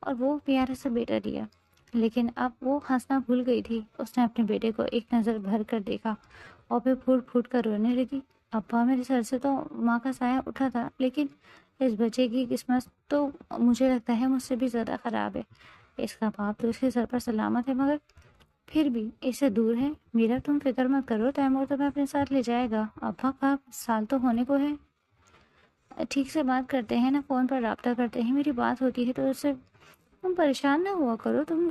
اور وہ پیارا سا بیٹا دیا، لیکن اب وہ ہنسنا بھول گئی تھی۔ اس نے اپنے بیٹے کو ایک نظر بھر کر دیکھا اور پھر پھوٹ پھوٹ کر رونے لگی۔ ابا میرے سر سے تو ماں کا سایہ اٹھا تھا، لیکن اس بچے کی قسمت تو مجھے لگتا ہے مجھ سے بھی زیادہ خراب ہے۔ اس کا باپ تو اس کے سر پر سلامت ہے، مگر پھر بھی اس سے دور ہے۔ میرا تم فکر مت کرو، تیمور تمہیں اپنے ساتھ لے جائے گا۔ ابا کا سال تو ہونے کو ہے، ٹھیک سے بات کرتے ہیں نا، فون پر رابطہ کرتے ہیں، میری بات ہوتی ہے تو اس سے تم پریشان نہ ہوا کرو۔ تم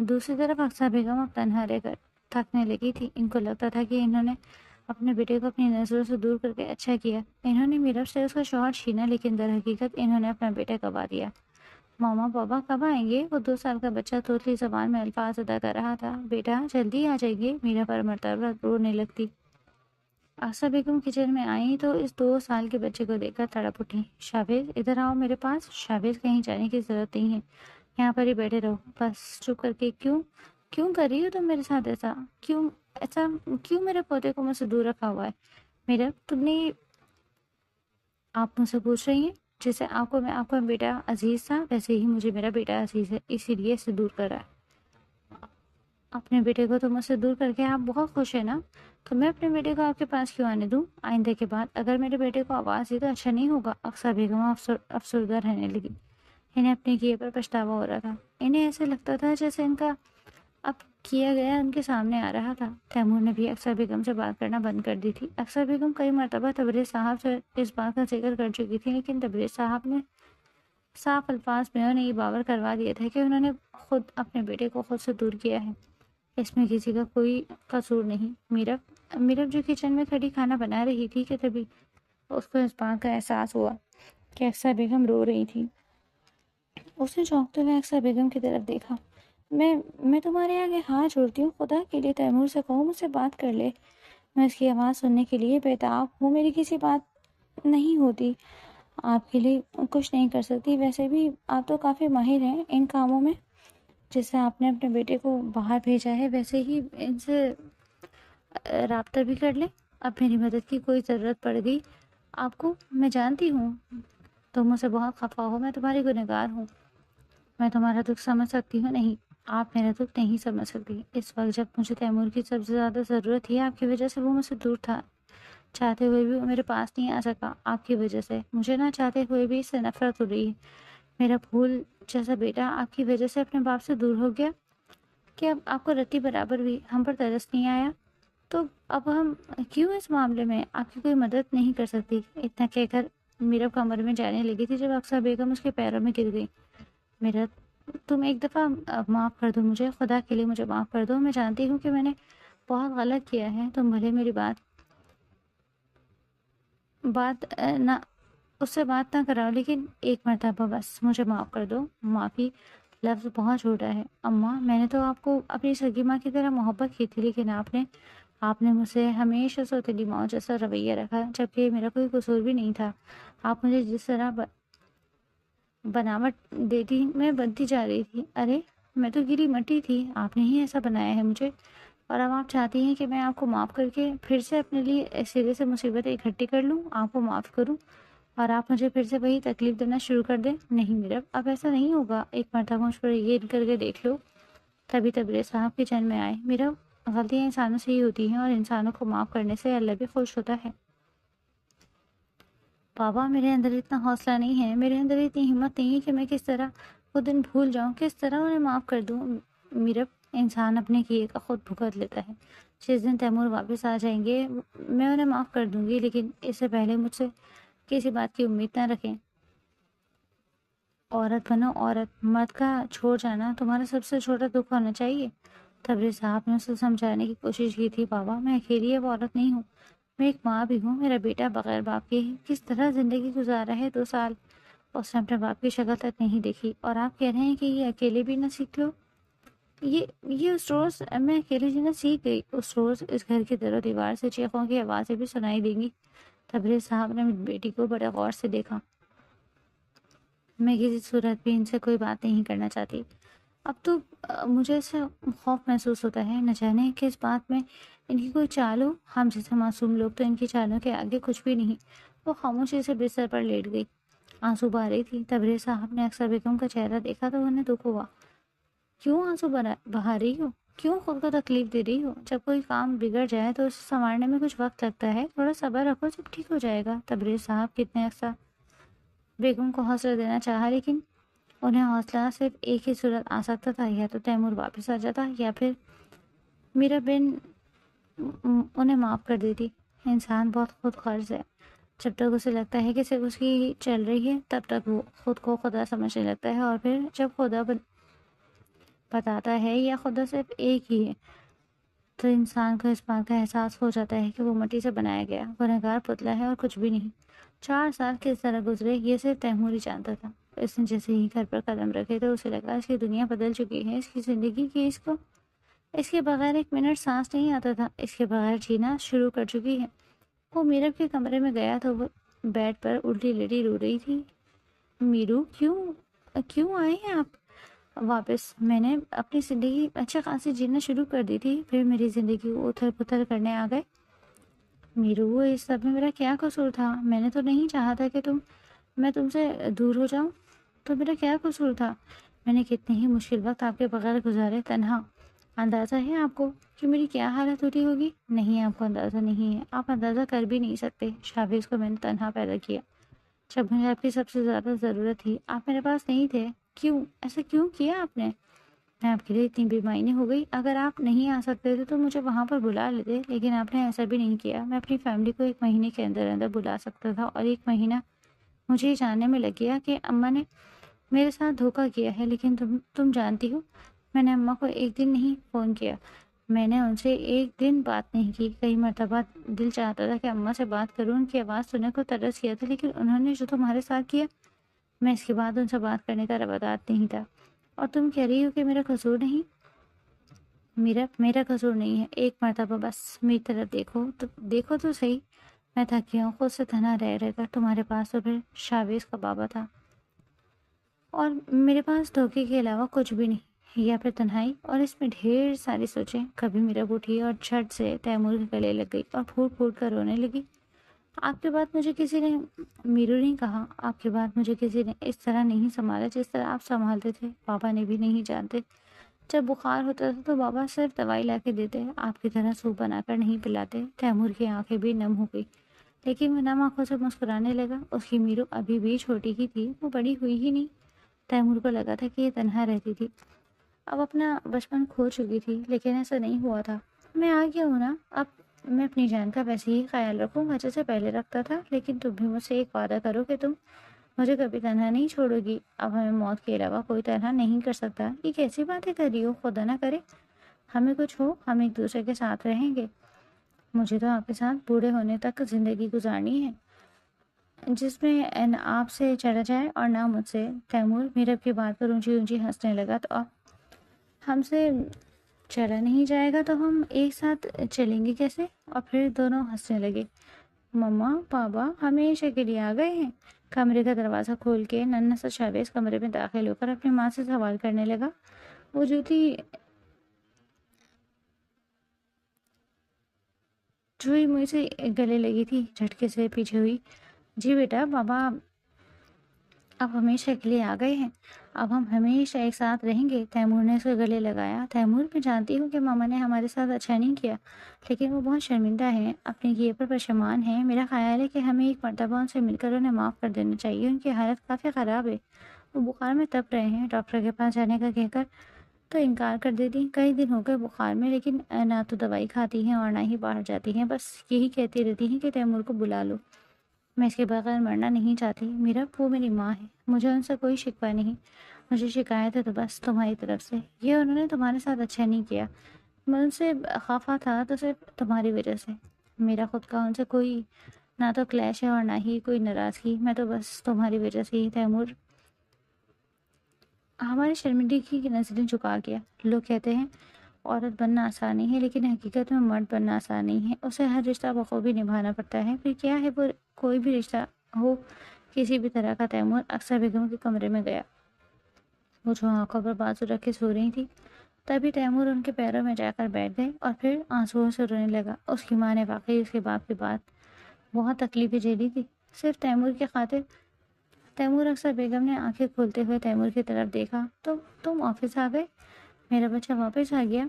دوسری طرف اکثر بیگم اب تنہا رہ کر تھکنے لگی تھی۔ ان کو لگتا تھا کہ انہوں نے اپنے بیٹے کو اپنی نظروں سے دور کر کے اچھا کیا۔ انہوں نے میرب سے اس کا شوہر چھینا، لیکن در حقیقت انہوں نے اپنا بیٹا گوا دیا۔ ماما پاپا کب آئیں گے؟ وہ 2 سال کا بچہ توتلی زبان میں الفاظ ادا کر رہا تھا۔ بیٹا جلدی آ جائیں گے، میرا پر مرتبہ رونے لگتی۔ آسا بیگم کچن میں آئیں تو اس 2 سال کے بچے کو دیکھ کر تڑپ اٹھی۔ شاہباز ادھر آؤ میرے پاس۔ شاہباز کہیں جانے کی ضرورت نہیں ہے، یہاں پر ہی بیٹھے رہو، بس چپ کر کے۔ کیوں کر رہی ہو تم میرے ساتھ ایسا؟ کیوں میرے پوتے کو مجھ سے دور رکھا ہوا ہے؟ میرا تم نے آپ مجھ سے پوچھ رہی ہیں؟ جیسے آپ کو بیٹا عزیز تھا، ویسے ہی مجھے میرا بیٹا عزیز ہے، اسی لیے اسے دور کر رہا ہے۔ اپنے بیٹے کو تو مجھ سے دور کر کے آپ بہت خوش ہیں نا، تو میں اپنے بیٹے کو آپ کے پاس کیوں آنے دوں؟ آئندہ کے بعد اگر میرے بیٹے کو آواز دی تو اچھا نہیں ہوگا۔ اکثر بیگم افسردہ رہنے لگی۔ انہیں اپنے کیے پر پچھتاوا ہو رہا تھا۔ انہیں ایسے لگتا تھا جیسے ان کا اب کیا گیا ان کے سامنے آ رہا تھا۔ تیمور نے بھی اکثر بیگم سے بات کرنا بند کر دی تھی۔ اکثر بیگم کئی مرتبہ تبریز صاحب سے اس بات کا ذکر کر چکی تھی، لیکن تبریز صاحب نے صاف الفاظ میں انہیں یہ باور کروا دیا تھا کہ انہوں نے خود اپنے بیٹے کو خود سے دور کیا ہے۔ اس میں کسی کا کوئی قصور نہیں۔ میرب جو کچن میں کھڑی کھانا بنا رہی تھی کہ تبھی اس کو اس بات کا احساس ہوا کہ اکثر بیگم رو رہی تھی۔ اس نے چونکتے ہوئے اکثر بیگم کی طرف دیکھا۔ میں تمہارے آگے ہاتھ جوڑتی ہوں، خدا کے لیے تیمور سے کہو مجھ سے بات کر لے۔ میں اس کی آواز سننے کے لیے بےتاب ہوں۔ میری کسی بات نہیں ہوتی، آپ کے لیے کچھ نہیں کر سکتی۔ ویسے بھی آپ تو کافی ماہر ہیں ان کاموں میں، جس سے آپ نے اپنے بیٹے کو باہر بھیجا ہے ویسے ہی ان سے رابطہ بھی کر لیں۔ اب میری مدد کی کوئی ضرورت پڑ گئی آپ کو، میں جانتی ہوں تم مجھ سے بہت خفا ہو، میں تمہاری گنہگار ہوں، میں تمہارا دکھ سمجھ سکتی ہوں۔ نہیں، آپ میرا دکھ نہیں سمجھ سکتی۔ اس وقت جب مجھے تیمور کی سب سے زیادہ ضرورت تھی، آپ کی وجہ سے وہ مجھ سے دور تھا۔ چاہتے ہوئے بھی وہ میرے پاس نہیں آ سکا، آپ کی وجہ سے۔ مجھے نہ چاہتے ہوئے بھی اس سے نفرت ہو رہی ہے۔ میرا پھول جیسا بیٹا آپ کی وجہ سے اپنے باپ سے دور ہو گیا کہ اب آپ کو رتی برابر بھی ہم پر ترس نہیں آیا، تو اب ہم کیوں اس معاملے میں آپ کی کوئی مدد نہیں کر سکتی؟ اتنا کہہ کر میرا کمرے میں جانے لگی تھی جب اکثر بیگم اس کے پیروں میں گر گئی۔ میرا تم ایک دفعہ معاف کر دو مجھے، خدا کے لیے مجھے معاف کر دو۔ میں جانتی ہوں کہ میں نے بہت غلط کیا ہے، تم بھلے میری بات نہ اس سے بات نہ کراؤ، لیکن ایک مرتبہ بس مجھے معاف کر دو۔ معافی لفظ بہت چھوٹا ہے اماں، میں نے تو آپ کو اپنی سگی ماں کی طرح محبت کی تھی، لیکن آپ نے مجھ سے ہمیشہ سوتیلی ماں جیسا رویہ رکھا، جبکہ میرا کوئی قصور بھی نہیں تھا۔ آپ مجھے جس طرح بناوٹ دیتی میں بنتی جا رہی تھی۔ ارے میں تو گری مٹی تھی، آپ نے ہی ایسا بنایا ہے مجھے، اور اب آپ چاہتی ہیں کہ میں آپ کو معاف کر کے پھر سے اپنے لیے سرے سے مصیبتیں اکٹھی کر لوں، آپ کو معاف کروں اور آپ مجھے پھر سے وہی تکلیف دینا شروع کر دیں؟ نہیں میرا، اب ایسا نہیں ہوگا۔ ایک مرتبہ مجھ پر یقین کر کے دیکھ لو۔ تبھی تبریز صاحب کچن میں آئے۔ میرا غلطیاں انسانوں سے ہی ہوتی ہیں اور انسانوں کو معاف کرنے سے اللہ بھی خوش ہوتا ہے۔ بابا میرے اندر اتنا حوصلہ نہیں ہے، میرے اندر اتنی ہمت نہیں ہے کہ میں کس طرح وہ دن بھول جاؤں، کس طرح انہیں معاف کر دوں۔ میرا انسان اپنے کیے کا خود بھگت لیتا ہے۔ جس دن تیمور واپس آ جائیں گے میں انہیں معاف کر دوں گی، لیکن اس سے پہلے مجھ سے کسی بات کی امید نہ رکھیں۔ عورت بنو عورت، مرد کا چھوڑ جانا تمہارا سب سے چھوٹا دکھ ہونا چاہیے۔ تبریز صاحب نے اسے سمجھانے کی کوشش کی تھی۔ بابا میں اکیلی اب عورت نہیں ہوں، میں ایک ماں بھی ہوں۔ میرا بیٹا بغیر باپ کے کس طرح زندگی گزارا ہے 2 سال، اس نے اپنے باپ کی شکل تک نہیں دیکھی، اور آپ کہہ رہے ہیں کہ یہ اکیلے بھی نہ سیکھ لو؟ یہ اس روز میں اکیلے جینا سیکھ گئی، اس روز اس گھر کی در و دیوار سے چیخوں کی آوازیں بھی سنائی دیں گی۔ تبریز صاحب نے بیٹی کو بڑے غور سے دیکھا۔ میں کسی صورت بھی ان سے کوئی بات نہیں کرنا چاہتی۔ اب تو مجھے اس سے خوف محسوس ہوتا ہے، نہ جانے کس بات میں ان کی کوئی چال ہو۔ ہم جیسے معصوم لوگ تو ان کی چالوں کے آگے کچھ بھی نہیں۔ وہ خاموشی سے بستر پر لیٹ گئی، آنسو بہہ رہی تھی۔ تبریز صاحب نے اکثر بیگم کا چہرہ دیکھا تو انہیں دکھ ہوا۔ کیوں آنسو بہا رہی ہو؟ کیوں خود کو تکلیف دے رہی ہو؟ جب کوئی کام بگڑ جائے تو اسے سنوارنے میں کچھ وقت لگتا ہے، تھوڑا صبر رکھو، سب ٹھیک ہو جائے گا۔ تبریز صاحب کتنے اکثر بیگم کو حوصلہ دینا چاہا، لیکن انہیں حوصلہ صرف ایک ہی صورت آ سکتا تھا، یا تو تیمور واپس آ جاتا یا پھر میرا بن انہیں معاف کر دیتی۔ انسان بہت خود غرض ہے، جب تک اسے لگتا ہے کہ صرف اس کی ہی چل رہی ہے تب تک وہ خود کو خدا سمجھنے لگتا ہے، اور پھر جب خدا بتاتا ہے یا خدا صرف ایک ہی ہے تو انسان کو اس بات کا احساس ہو جاتا ہے کہ وہ مٹی سے بنایا گیا گنہگار پتلا ہے اور کچھ بھی نہیں۔ 4 سال کس طرح گزرے یہ صرف تیمور ہی جانتا تھا۔ اس نے جیسے ہی گھر پر قدم رکھے تو اسے لگا اس کی دنیا بدل چکی ہے، اس کی زندگی کی اس کے بغیر ایک منٹ سانس نہیں آتا تھا، اس کے بغیر جینا شروع کر چکی ہے۔ وہ میرب کے کمرے میں گیا تو وہ بیڈ پر الٹی لیٹی رو رہی تھی۔ میرو کیوں آئے ہیں آپ واپس؟ میں نے اپنی زندگی اچھا خاصی جینا شروع کر دی تھی، پھر میری زندگی کو اتھل پتھل کرنے آ گئے۔ میرو اس سب میں میرا کیا قصور تھا؟ میں نے تو نہیں چاہا تھا کہ میں تم سے دور ہو جاؤں، تو میرا کیا قصور تھا؟ میں نے کتنے ہی مشکل وقت آپ کے بغیر گزارے، تنہا اندازہ ہے آپ کو کہ میری کیا حالت ہوتی ہوگی؟ نہیں، آپ کو اندازہ نہیں ہے، آپ اندازہ کر بھی نہیں سکتے۔ شاویز کو میں نے تنہا پیدا کیا جب مجھے آپ کی سب سے زیادہ ضرورت تھی۔ آپ میرے پاس نہیں تھے۔ کیوں ایسا کیوں کیا آپ نے؟ میں آپ کے لیے اتنی بے معنی ہو گئی؟ اگر آپ نہیں آ سکتے تھے تو مجھے وہاں پر بلا لیتے، لیکن آپ نے ایسا بھی نہیں کیا۔ میں اپنی فیملی کو 1 مہینے کے اندر اندر بلا سکتا تھا، اور 1 مہینہ مجھے یہ جاننے میں لگ گیا کہ اماں نے میرے ساتھ دھوکہ کیا ہے۔ لیکن تم جانتی ہو، میں نے اماں کو 1 دن نہیں فون کیا، میں نے ان سے 1 دن بات نہیں کی۔ کئی مرتبہ دل چاہتا تھا کہ اماں سے بات کروں، ان کی آواز سننے کو ترس کیا تھا، لیکن انہوں نے جو تمہارے ساتھ کیا، میں اس کے بعد ان سے بات کرنے کا روادات نہیں تھا۔ اور تم کہہ رہی ہو کہ میرا قصور نہیں؟ میرا قصور نہیں ہے۔ ایک مرتبہ بس میری طرف دیکھو تو صحیح۔ میں تھک گیا ہوں خود سے تنہا رہ کر۔ تمہارے پاس تو پھر شاویز کا بابا تھا، اور میرے پاس دھوکے کے علاوہ کچھ بھی نہیں، یا پھر تنہائی، اور اس میں ڈھیر ساری سوچیں۔ کبھی میرا اٹھی اور جھٹ سے تیمور کے گلے لگ گئی اور پھوٹ پھوٹ کر رونے لگی۔ آپ کے بعد مجھے کسی نے میرو نہیں کہا، آپ کے بعد مجھے کسی نے اس طرح نہیں سنبھالا جس طرح آپ سنبھالتے تھے۔ پاپا نے بھی نہیں جانتے۔ جب بخار ہوتا تھا تو بابا صرف دوائی لا کے دیتے، آپ کی طرح سوپ بنا کر نہیں پلاتے۔ تیمور کی آنکھیں بھی نم ہو گئی، لیکن وہ نم آنکھوں سے مسکرانے لگا۔ اس کی میرو ابھی بھی چھوٹی ہی تھی، وہ بڑی ہوئی ہی نہیں۔ تیمور کو لگا تھا کہ یہ تنہا رہتی تھی، اب اپنا بچپن کھو چکی تھی، لیکن ایسا نہیں ہوا تھا۔ میں آ گیا ہوں نا، اب میں اپنی جان کا ویسے ہی خیال رکھوں گا جیسے پہلے رکھتا تھا، لیکن تم بھی مجھ سے ایک وعدہ کرو کہ تم مجھے کبھی تنہا نہیں چھوڑو گی۔ اب ہمیں موت کے علاوہ کوئی تنہا نہیں کر سکتا۔ یہ کیسی باتیں کر رہی ہو؟ خدا نہ کرے ہمیں کچھ ہو، ہم ایک دوسرے کے ساتھ رہیں گے۔ مجھے تو آپ کے ساتھ بوڑھے ہونے تک زندگی گزارنی ہے، جس میں نہ آپ سے چڑھا جائے اور نہ مجھ سے۔ تیمور میرب کی بات پر اونچی اونچی ہنسنے لگا۔ تو ہم سے چلا نہیں جائے گا تو ہم ایک ساتھ چلیں گے کیسے؟ اور پھر دونوں ہنسنے لگے۔ مما پاپا ہمیشہ کے لیے آ گئے ہیں؟ کمرے کا دروازہ کھول کے ننھا سا شاویز کمرے میں داخل ہو کر اپنی ماں سے سوال کرنے لگا۔ وہ جو ہی مجھ سے گلے لگی تھی جھٹکے سے پیچھے ہوئی۔ جی بیٹا، بابا اب ہمیشہ کے لیے آ گئے ہیں، اب ہم ہمیشہ ایک ساتھ رہیں گے۔ تیمور نے اس کو گلے لگایا۔ تیمور، میں جانتی ہوں کہ ماما نے ہمارے ساتھ اچھا نہیں کیا، لیکن وہ بہت شرمندہ ہیں، اپنے کیے پر پشیمان ہیں۔ میرا خیال ہے کہ ہمیں ایک مرتبہ ان سے مل کر انہیں معاف کر دینا چاہیے۔ ان کی حالت کافی خراب ہے، وہ بخار میں تپ رہے ہیں۔ ڈاکٹر کے پاس جانے کا کہہ کر تو انکار کر دیتی، کئی دن ہو گئے بخار میں، لیکن نہ تو دوائی کھاتی ہیں اور نہ ہی باہر جاتی ہیں، بس یہی کہتی رہتی ہیں کہ تیمور کو بلا لو۔ میں اس کے بغیر مرنا نہیں چاہتی۔ میرا وہ میری ماں ہے، مجھے ان سے کوئی شکوہ نہیں۔ مجھے شکایت ہے تو بس تمہاری طرف سے، یہ انہوں نے تمہارے ساتھ اچھا نہیں کیا۔ میں ان سے خفا تھا تو صرف تمہاری وجہ سے۔ میرا خود کا ان سے کوئی نہ تو کلیش ہے اور نہ ہی کوئی ناراضگی، میں تو بس تمہاری وجہ سے ہی۔ تیمور ہماری شرمندگی کی نظریں جھکا گیا۔ لوگ کہتے ہیں عورت بننا آسان نہیں ہے، لیکن حقیقت میں مرد بننا آسان نہیں ہے، اسے ہر رشتہ بخوبی نبھانا پڑتا ہے۔ پھر کیا ہے وہ کوئی بھی رشتہ ہو، کسی بھی طرح کا۔ تیمور اکثر بیگم کے کمرے میں گیا، وہ جو آنکھوں پر بازو رکھ کے سو رہی تھی، تبھی تیمور ان کے پیروں میں جا کر بیٹھ گئے اور پھر آنسوؤں سے رونے لگا۔ اس کی ماں نے واقعی اس کے باپ کی بات بہت تکلیفیں جھیلی تھی، صرف تیمور کی خاطر۔ تیمور اکثر بیگم نے آنکھیں کھولتے ہوئے تیمور کی طرف دیکھا۔ تو تم آفس آ گئے؟ میرا بچہ واپس آ گیا؟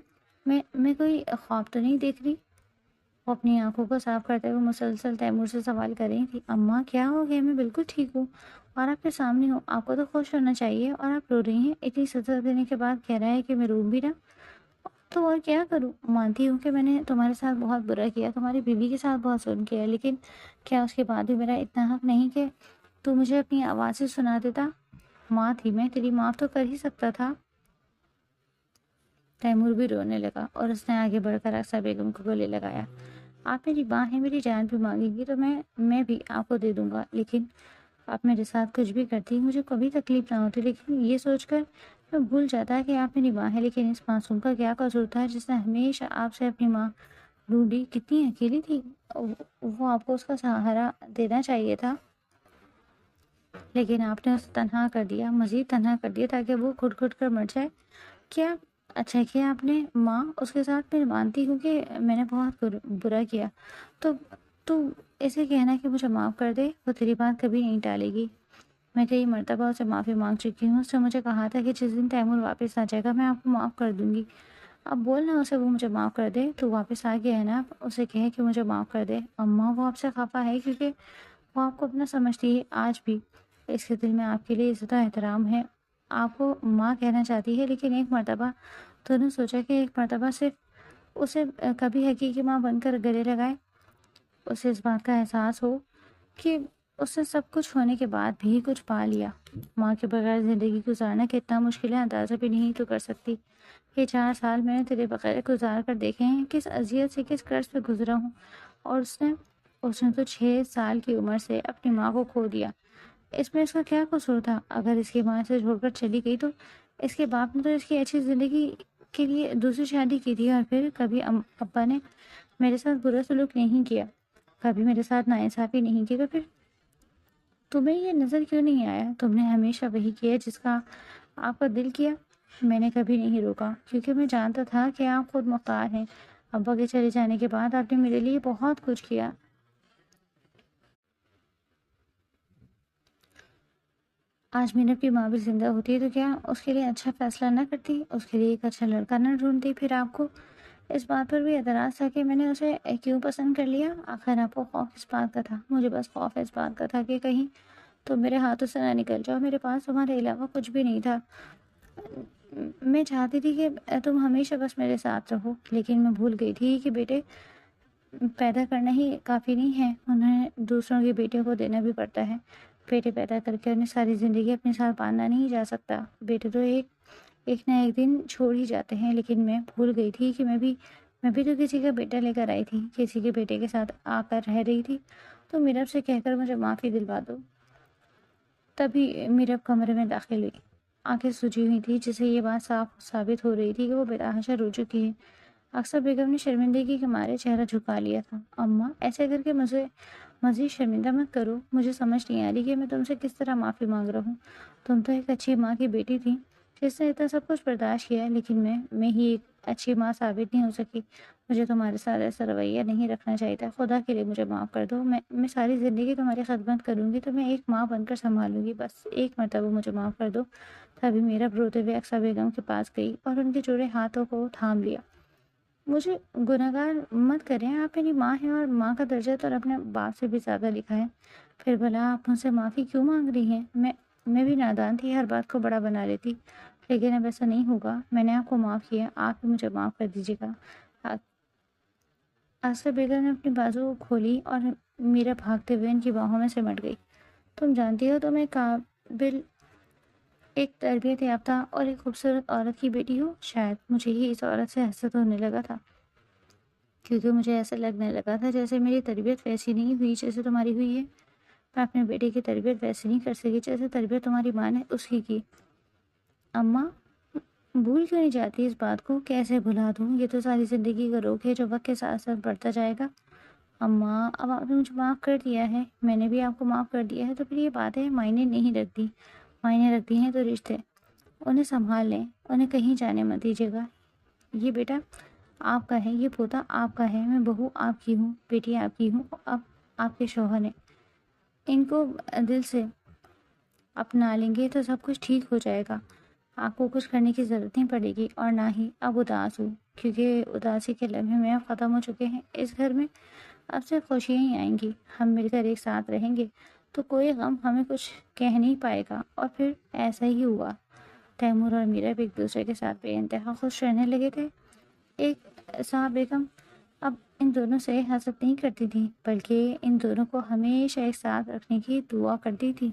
میں کوئی خواب تو نہیں دیکھ رہی؟ وہ اپنی آنکھوں کو صاف کرتے ہوئے مسلسل تیمور سے سوال کر رہی تھی۔ اماں کیا ہو گیا؟ میں بالکل ٹھیک ہوں اور آپ کے سامنے ہوں، آپ کو تو خوش ہونا چاہیے، اور آپ رو رہی ہیں؟ اتنی سزا دینے کے بعد کہہ رہا ہے کہ میں رو بھی نہ؟ تو اور کیا کروں؟ مانتی ہوں کہ میں نے تمہارے ساتھ بہت برا کیا، تمہاری بیوی کے ساتھ بہت ظلم کیا، لیکن کیا اس کے بعد بھی میرا اتنا حق نہیں کہ تو مجھے اپنی آواز سے سنا دیتا؟ ماں تھی میں، تیری معاف تو کر ہی سکتا تھا۔ تیمور بھی رونے لگا اور اس نے آگے بڑھ کر اکثر بیگم کو گلے لگایا۔ آپ میری ماں ہیں، میری جان بھی مانگیں گی تو میں بھی آپ کو دے دوں گا، لیکن آپ میرے ساتھ کچھ بھی کرتی مجھے کبھی تکلیف نہ ہوتی، لیکن یہ سوچ کر میں بھول جاتا کہ آپ میری ماں ہے۔ لیکن اس معصوم کا کیا قصور تھا جس نے ہمیشہ آپ سے اپنی ماں ڈھونڈی؟ کتنی اکیلی تھی وہ، آپ کو اس کا سہارا دینا چاہیے تھا، لیکن آپ نے اسے تنہا کر دیا، مزید تنہا کر دیا تاکہ وہ گھٹ گھٹ کر مر جائے۔ کیا اچھا کیا آپ نے ماں، اس کے ساتھ میں مانتی ہوں کہ میں نے بہت برا کیا، تو اسے کہنا کہ مجھے معاف کر دے، وہ تیری بات کبھی نہیں ٹالے گی۔ میں کئی مرتبہ اسے معافی مانگ چکی ہوں، اس نے مجھے کہا تھا کہ جس دن تیمور واپس آ جائے گا میں آپ کو معاف کر دوں گی۔ اب بولنا اسے وہ مجھے معاف کر دے۔ تو واپس آ گیا ہے نا، اسے کہے کہ مجھے معاف کر دے۔ اماں وہ آپ سے خفا ہے کیونکہ وہ آپ کو اپنا سمجھتی ہے آج بھی۔ اس کے دل میں آپ کے لیے عزت و احترام ہے۔ آپ کو ماں کہنا چاہتی ہے، لیکن ایک مرتبہ تو نے سوچا کہ ایک مرتبہ صرف اسے کبھی حقیقی ماں بن کر گلے لگائے، اسے اس بات کا احساس ہو کہ اس نے سب کچھ ہونے کے بعد بھی کچھ پا لیا۔ ماں کے بغیر زندگی گزارنا کتنا مشکل ہے اندازہ بھی نہیں تو کر سکتی۔ یہ 4 سال میں نے تیرے بغیر گزار کر دیکھے ہیں، کس اذیت سے کس قرض پہ گزرا ہوں، اور اس نے تو 6 سال کی عمر سے اپنی ماں کو کھو دیا۔ اس میں اس کا کیا قصور تھا؟ اگر اس کی ماں اسے چھوڑ کر چلی گئی تو اس کے باپ نے تو اس کی اچھی زندگی کے لیے دوسری شادی کی تھی، اور پھر کبھی ابا نے میرے ساتھ برا سلوک نہیں کیا، کبھی میرے ساتھ ناانصافی نہیں کی، تو پھر تمہیں یہ نظر کیوں نہیں آیا؟ تم نے ہمیشہ وہی کیا جس کا آپ کا دل کیا۔ میں نے کبھی نہیں روکا کیونکہ میں جانتا تھا کہ آپ خود مختار ہیں۔ ابا کے چلے جانے کے بعد آپ نے میرے لیے بہت کچھ کیا۔ آج مینب کی ماں بھی زندہ ہوتی تو کیا اس کے لیے اچھا فیصلہ نہ کرتی، اس کے لیے ایک اچھا لڑکا نہ ڈھونڈتی؟ پھر آپ کو اس بات پر بھی اعتراض تھا کہ میں نے اسے کیوں پسند کر لیا؟ آخر آپ کو خوف اس بات کا تھا، مجھے بس خوف اس بات کا تھا کہ کہیں تم میرے ہاتھوں سے نہ نکل جاؤ۔ میرے پاس تمہارے علاوہ کچھ بھی نہیں تھا۔ میں چاہتی تھی کہ تم ہمیشہ بس میرے ساتھ رہو، لیکن میں بھول گئی تھی کہ بیٹے پیدا کرنا ہی کافی نہیں ہے، انہیں دوسروں کے بیٹے کو دینا بھی پڑتا ہے۔ بیٹے پیدا کر کے انہیں ساری زندگی اپنے ساتھ باندھنا نہیں جا سکتا۔ بیٹے تو ایک نہ ایک دن چھوڑ ہی جاتے ہیں، لیکن میں بھول گئی تھی کہ میں بھی تو کسی کا بیٹا لے کر آئی تھی، کسی کے بیٹے کے ساتھ آ کر رہ رہی تھی۔ تو میرب سے کہہ کر مجھے معافی دلوا دو۔ تبھی میرب کمرے میں داخل ہوئی، آنکھیں سجی ہوئی تھی، جسے یہ بات صاف ثابت ہو رہی تھی کہ وہ بتحاشا رو چکی ہے۔ اکثر بیگم نے شرمندگی کے مارے چہرہ جھکا لیا تھا۔ اماں ایسے کر کے مجھے مزید شرمندہ مت کرو، مجھے سمجھ نہیں آ رہی کہ میں تم سے کس طرح معافی مانگ رہا ہوں۔ تم تو ایک اچھی ماں کی بیٹی تھی جس نے اتنا سب کچھ برداشت کیا، لیکن میں ہی ایک اچھی ماں ثابت نہیں ہو سکی۔ مجھے تمہارے ساتھ ایسا رویہ نہیں رکھنا چاہیے تھا۔ خدا کے لیے مجھے معاف کر دو۔ میں ساری زندگی تمہاری خدمت کروں گی، تمہیں ایک ماں بن کر سنبھالوں گی، بس ایک مرتبہ مجھے معاف کر دو۔ تبھی میرا روتے ہوئے اکثر بیگم کے پاس گئی اور ان کے جوڑے ہاتھوں کو تھام لیا۔ مجھے گناہگار مت کریں، آپ میری ماں ہیں اور ماں کا درجہ تو اپنے باپ سے بھی زیادہ لکھا ہے۔ پھر بھلا آپ مجھ سے معافی کیوں مانگ رہی ہیں؟ میں بھی نادان تھی، ہر بات کو بڑا بنا لیتی، لیکن اب ایسا نہیں ہوگا۔ میں نے آپ کو معاف کیا، آپ بھی مجھے معاف کر دیجیے گا۔ آصف بیگم نے اپنی بازو کھولی اور میرا بھاگتے ہوئے ان کی باہوں میں سمٹ گئی۔ تم جانتی ہو تم ایک قابل، ایک تربیت یافتہ اور ایک خوبصورت عورت کی بیٹی ہو۔ شاید مجھے ہی اس عورت سے حسد ہونے لگا تھا، کیونکہ مجھے ایسا لگنے لگا تھا جیسے میری تربیت ویسی نہیں ہوئی جیسے تمہاری ہوئی ہے۔ میں اپنے بیٹے کی تربیت ویسی نہیں کر سکی جیسے تربیت تمہاری ماں نے اس کی۔ اماں بھول کیوں نہیں جاتی اس بات کو؟ کیسے بھلا دوں؟ یہ تو ساری زندگی کا روگ ہے جو وقت کے ساتھ ساتھ بڑھتا جائے گا۔ اماں اب آپ نے مجھے معاف کر دیا ہے، میں نے بھی آپ کو معاف کر دیا ہے، تو پھر یہ باتیں معنی نہیں رکھتی۔ معنی رکھتی ہیں تو رشتے، انہیں سنبھال لیں، انہیں کہیں جانے مت دیجیے گا۔ یہ بیٹا آپ کا ہے، یہ پوتا آپ کا ہے، میں بہو آپ کی ہوں، بیٹی آپ کی ہوں، اب آپ کے شوہر نے ان کو دل سے اپنا لیں گے تو سب کچھ ٹھیک ہو جائے گا۔ آپ کو کچھ کرنے کی ضرورت نہیں پڑے گی، اور نہ ہی اب اداس ہو، کیونکہ اداسی کے لمحے میں اب ختم ہو چکے ہیں۔ اس گھر میں اب سے خوشیاں ہی آئیں گی، ہم مل کر ایک ساتھ رہیں گے تو کوئی غم ہمیں کچھ کہہ نہیں پائے گا۔ اور پھر ایسا ہی ہوا۔ تیمور اور میرا بھی ایک دوسرے کے ساتھ بے انتہا خوش رہنے لگے تھے۔ ایک صاحب بیگم اب ان دونوں سے حسد نہیں کرتی تھی، بلکہ ان دونوں کو ہمیشہ ایک ساتھ رکھنے کی دعا کرتی تھی۔